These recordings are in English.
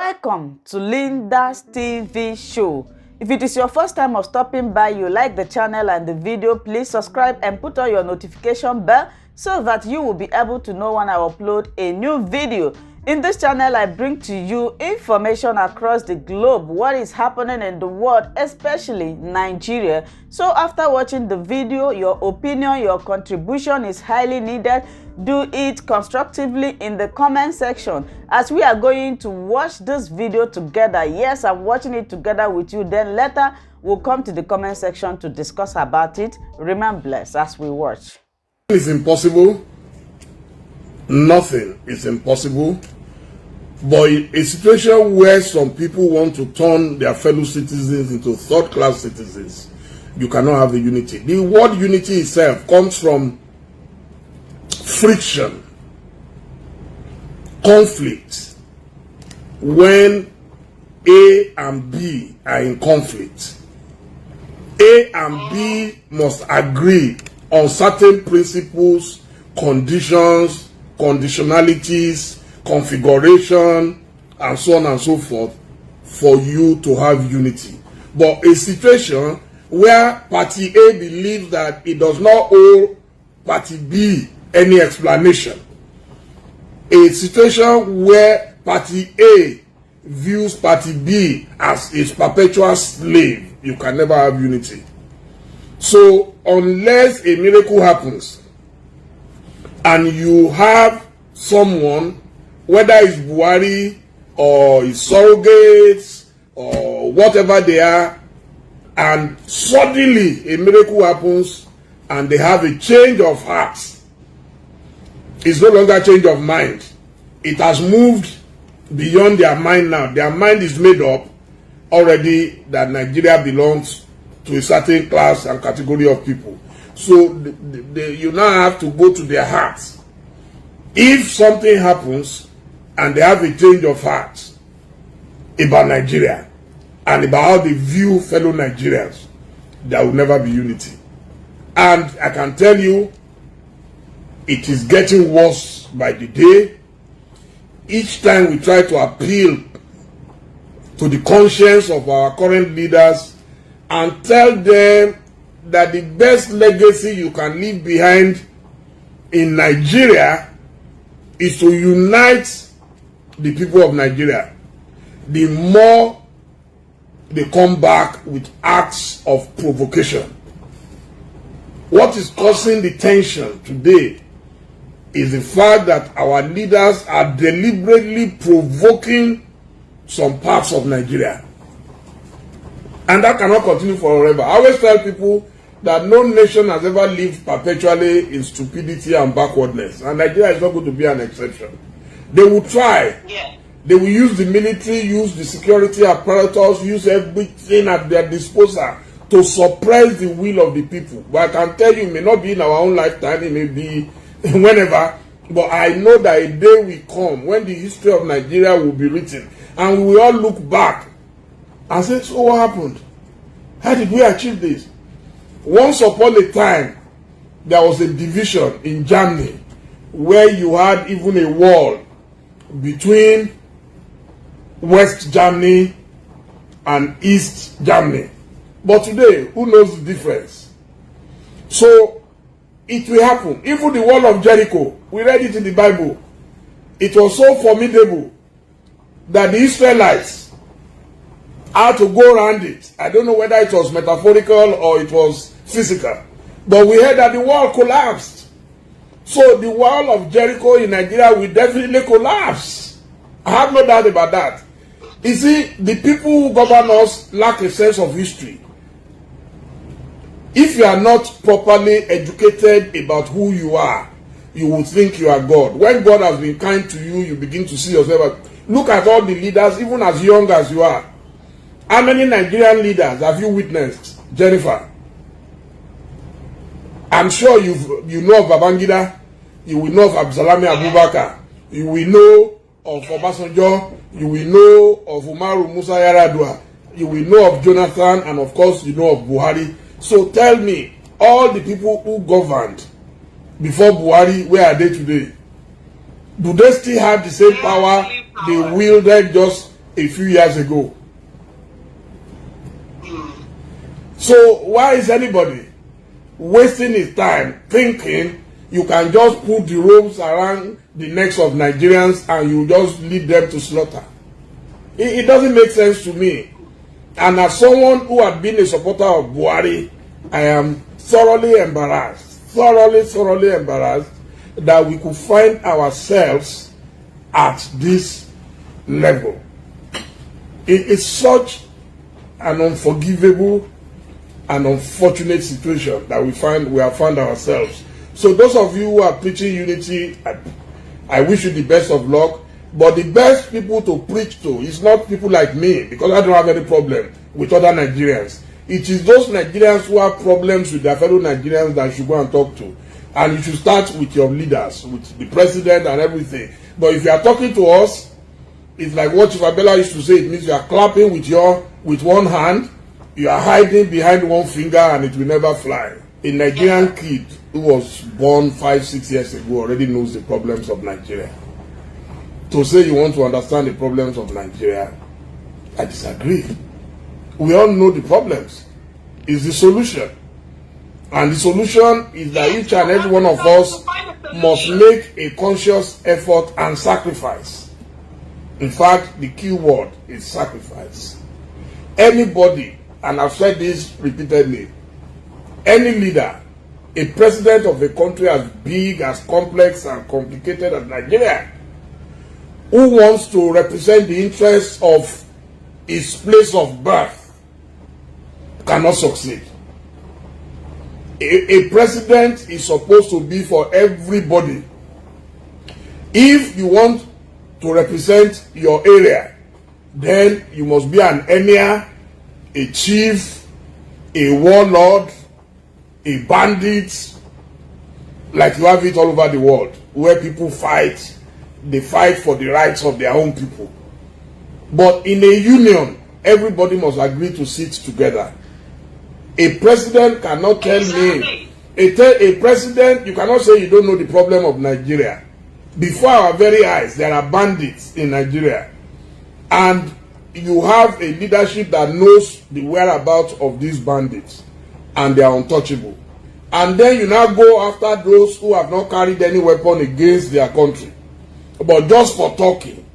Welcome to Linda's TV show. If it is your first time of stopping by, you like the channel and the video, please subscribe and put on your notification bell so that you will be able to know when I upload a new video. In this channel, I bring to you information across the globe, what is happening in the world, especially Nigeria. So after watching the video, your opinion, your contribution is highly needed. Do it constructively in the comment section as we are going to watch this video together. Yes, I'm watching it together with you. Then later, we'll come to the comment section to discuss about it. Remain blessed as we watch. It's impossible. Nothing is impossible. But in a situation where some people want to turn their fellow citizens into third-class citizens, you cannot have the unity. The word unity itself comes from friction, conflict. When A and B are in conflict, A and B must agree on certain principles, conditions, conditionalities, configuration, and so on and so forth for you to have unity. But a situation where party A believes that it does not owe party B any explanation, a situation where party A views party B as its perpetual slave, you can never have unity. So unless a miracle happens and you have someone, whether it's Buhari or it's surrogates or whatever they are, and suddenly a miracle happens and they have a change of heart, it's no longer change of mind. It has moved beyond their mind now. Their mind is made up already that Nigeria belongs to a certain class and category of people. So you now have to go to their hearts. If something happens and they have a change of heart about Nigeria and about how they view fellow Nigerians, there will never be unity. And I can tell you, it is getting worse by the day. Each time we try to appeal to the conscience of our current leaders and tell them that the best legacy you can leave behind in Nigeria is to unite the people of Nigeria, the more they come back with acts of provocation. What is causing the tension today is the fact that our leaders are deliberately provoking some parts of Nigeria. And that cannot continue forever. I always tell people that no nation has ever lived perpetually in stupidity and backwardness. And Nigeria is not going to be an exception. They will try. Yeah. They will use the military, use the security apparatus, use everything at their disposal to suppress the will of the people. But I can tell you, it may not be in our own lifetime, it may be whenever. But I know that a day will come when the history of Nigeria will be written. And we will all look back and say, so what happened? How did we achieve this? Once upon a time, there was a division in Germany where you had even a wall between West Germany and East Germany. But today, who knows the difference? So, it will happen. Even the wall of Jericho, we read it in the Bible. It was so formidable that the Israelites had to go around it. I don't know whether it was metaphorical or it was physical. But we heard that the wall collapsed. So the wall of Jericho in Nigeria will definitely collapse. I have no doubt about that. You see, the people who govern us lack a sense of history. If you are not properly educated about who you are, you will think you are God. When God has been kind to you, you begin to see yourself. Look at all the leaders, even as young as you are. How many Nigerian leaders have you witnessed, Jennifer? I'm sure you know of Babangida, you will know of Absalami Abubakar, you will know of Obasanjo, you will know of Umaru Musa Yar'Adua, you will know of Jonathan, and of course you know of Buhari. So tell me, all the people who governed before Buhari, where are they today? Do they still have the same power they wielded just a few years ago. So why is anybody wasting his time thinking you can just put the ropes around the necks of Nigerians and you just lead them to slaughter? It doesn't make sense to me. And as someone who had been a supporter of Buhari, I am thoroughly embarrassed that we could find ourselves at this level. It's such an unforgivable and unfortunate situation that we have found ourselves. So those of you who are preaching unity, I wish you the best of luck. But the best people to preach to is not people like me, because I don't have any problem with other Nigerians. It is those Nigerians who have problems with their fellow Nigerians that you should go and talk to. And you should start with your leaders, with the president and everything. But if you are talking to us, it's like what Ifabella used to say. It means you are clapping with one hand, you are hiding behind one finger, and it will never fly. A Nigerian kid who was born 5-6 years ago already knows the problems of Nigeria. To say you want to understand the problems of Nigeria, I disagree. We all know the problems. It's the solution. And the solution is that each and every one of us must make a conscious effort and sacrifice. In fact, the key word is sacrifice. Anybody, and I've said this repeatedly, any leader, a president of a country as big, as complex, and complicated as Nigeria, who wants to represent the interests of his place of birth, cannot succeed. A president is supposed to be for everybody. If you want to represent your area, then you must be an emir, a chief, a warlord, a bandit, like you have it all over the world, where people fight. They fight for the rights of their own people. But in a union, everybody must agree to sit together. A president cannot tell me, a president, you cannot say you don't know the problem of Nigeria. Before our very eyes, there are bandits in Nigeria. And you have a leadership that knows the whereabouts of these bandits. And they are untouchable. And then you now go after those who have not carried any weapon against their country. But just for talking,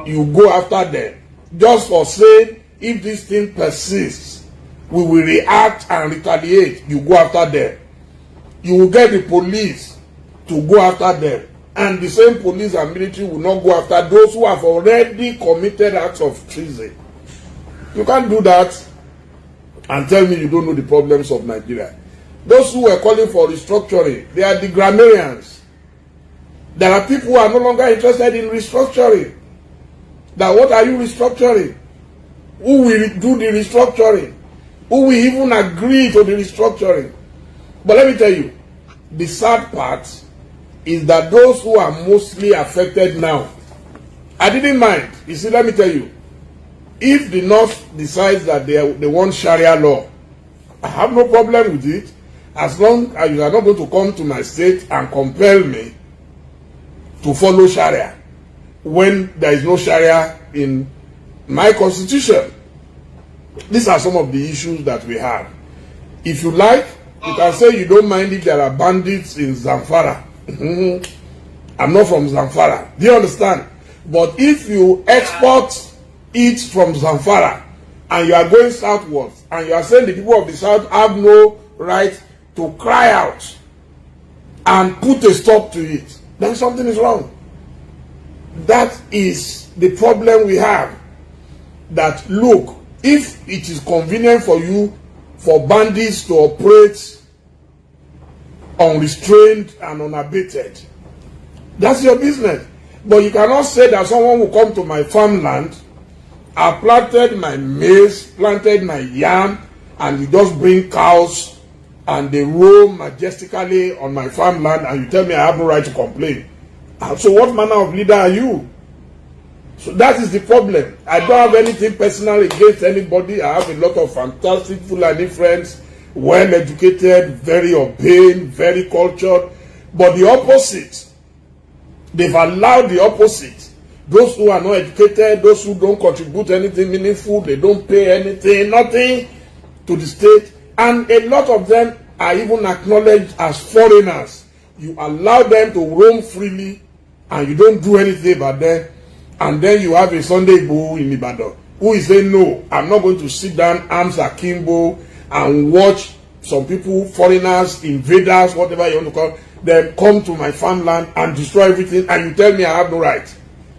you go after them. Just for saying, if this thing persists, we will react and retaliate. You go after them. You will get the police to go after them. And the same police and military will not go after those who have already committed acts of treason. You can't do that and tell me you don't know the problems of Nigeria. Those who were calling for restructuring, they are the grammarians. There are people who are no longer interested in restructuring. That what are you restructuring? Who will do the restructuring? Who will even agree to the restructuring? But let me tell you, the sad part is that those who are mostly affected now, I didn't mind. You see, let me tell you, if the North decides that they want Sharia law, I have no problem with it, as long as you are not going to come to my state and compel me to follow Sharia when there is no Sharia in my constitution. These are some of the issues that we have. If you like, you can say you don't mind if there are bandits in Zamfara. I'm not from Zamfara. Do you understand? But if you export it from Zamfara and you are going southwards and you are saying the people of the south have no right to cry out and put a stop to it, then something is wrong. That is the problem we have. That look, if it is convenient for you for bandits to operate unrestrained and unabated, that's your business. But you cannot say that someone will come to my farmland, I planted my maize, planted my yam, and you just bring cows and they roam majestically on my farmland, and you tell me I have no right to complain. So what manner of leader are you? So that is the problem. I don't have anything personal against anybody. I have a lot of fantastic Fulani friends, well educated, very urbane, very cultured. But the opposite, they've allowed the opposite. those who are not educated, those who don't contribute anything meaningful, they don't pay anything, nothing to the state, and a lot of them are even acknowledged as foreigners. You allow them to roam freely and you don't do anything about them, and then you have a Sunday Igboho in Ibadan who is saying, no, I'm not going to sit down, arms akimbo, and watch some people, foreigners, invaders, whatever you want to call them, come to my farmland and destroy everything, and you tell me I have no right.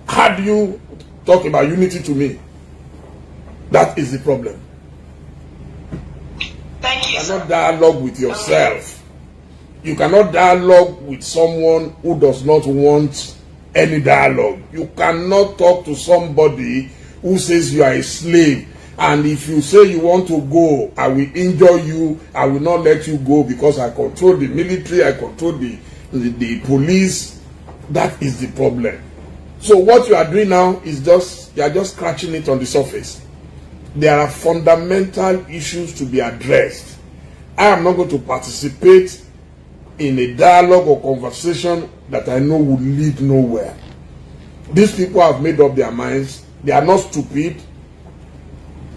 How do you talk about unity to me? That is the problem. Thank you. You cannot dialogue with yourself. You cannot dialogue with someone who does not want any dialogue. You cannot talk to somebody who says you are a slave, and if you say you want to go, I will injure you, I will not let you go because I control the military, I control the police. That is the problem. So what you are doing now is you are just scratching it on the surface. There are fundamental issues to be addressed. I am not going to participate in a dialogue or conversation that I know will lead nowhere. These people have made up their minds. They are not stupid.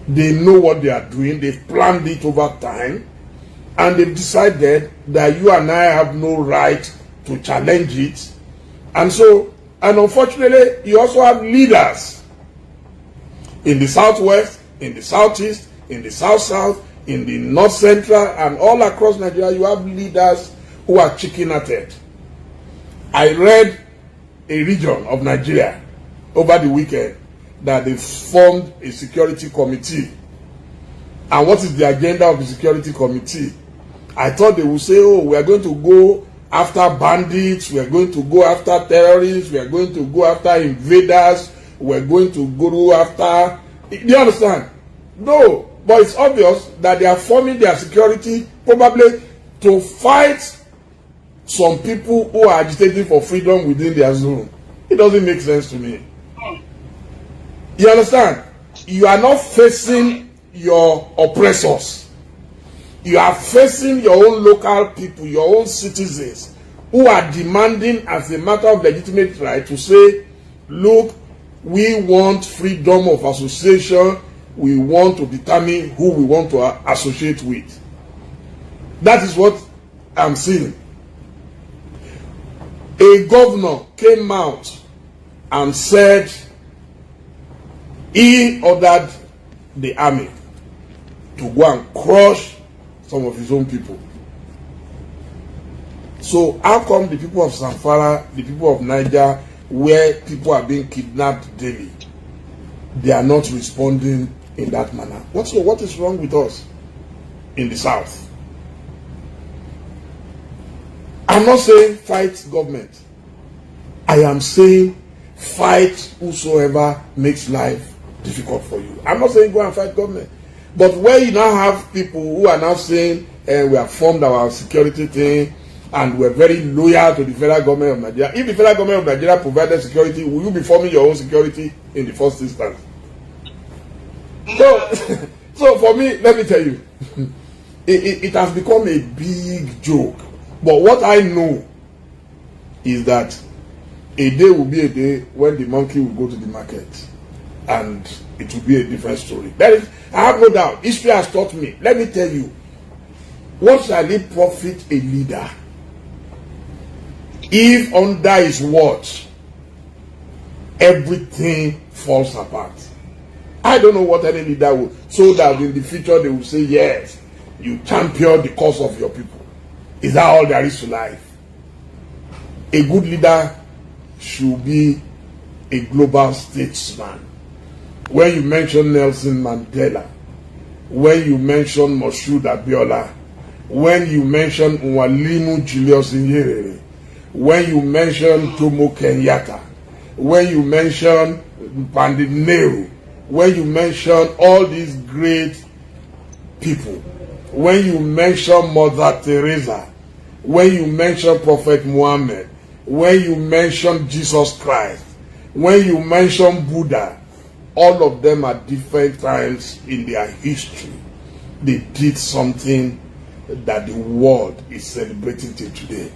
They know what they are doing. They've planned it over time. And they've decided that you and I have no right to challenge it. And so, and unfortunately, you also have leaders in the southwest, in the southeast, in the south-south, in the north-central, and all across Nigeria. You have leaders who are chicken-hearted. I read a region of Nigeria over the weekend that they formed a security committee. And what is the agenda of the security committee? I thought they would say, oh, we are going to go after bandits, we are going to go after terrorists, we are going to go after invaders, we are going to go after... Do you understand? No, but it's obvious that they are forming their security probably to fight some people who are agitating for freedom within their zone. It doesn't make sense to me. You understand? You are not facing your oppressors. You are facing your own local people, your own citizens, who are demanding as a matter of legitimate right to say, look, we want freedom of association. We want to determine who we want to associate with. That is what I'm seeing. A governor came out and said he ordered the army to go and crush some of his own people. So how come the people of Zamfara, the people of Niger, where people are being kidnapped daily, they are not responding in that manner? What is wrong with us in the south? I'm not saying fight government. I am saying fight whosoever makes life difficult for you. I'm not saying go and fight government. But where you now have people who are now saying we have formed our security thing and we're very loyal to the federal government of Nigeria. If the federal government of Nigeria provided security, will you be forming your own security in the first instance? So for me, let me tell you, it has become a big joke. But what I know is that a day will be a day when the monkey will go to the market, and it will be a different story. That is, I have no doubt. History has taught me. Let me tell you, what shall it profit a leader if under his watch everything falls apart? I don't know what any leader will, so that in the future they will say, yes, you champion the cause of your people. Is that all there is to life? A good leader should be a global statesman. When you mention Nelson Mandela, when you mention Moshood Abiola, when you mention Mwalimu Julius Nyerere, when you mention Jomo Kenyatta, when you mention Pandit Nehru, when you mention all these great people, when you mention Mother Teresa, when you mention Prophet Muhammad, when you mention Jesus Christ, when you mention Buddha, all of them at different times in their history, they did something that the world is celebrating till today.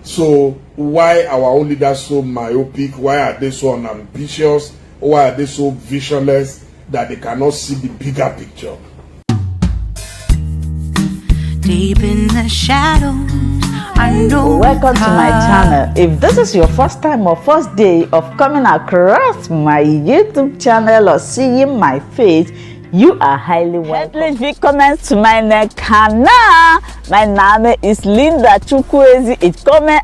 So why our own leaders so myopic? Why are they so unambitious? Why are they so visionless that they cannot see the bigger picture? Deep in the shadows, I know. Welcome to my channel. If this is your first time or first day of coming across my YouTube channel or seeing my face, you are highly welcome. Herzlich willkommen zu meinem Kanal. Mein Name ist Linda Chukwueze. Ich komme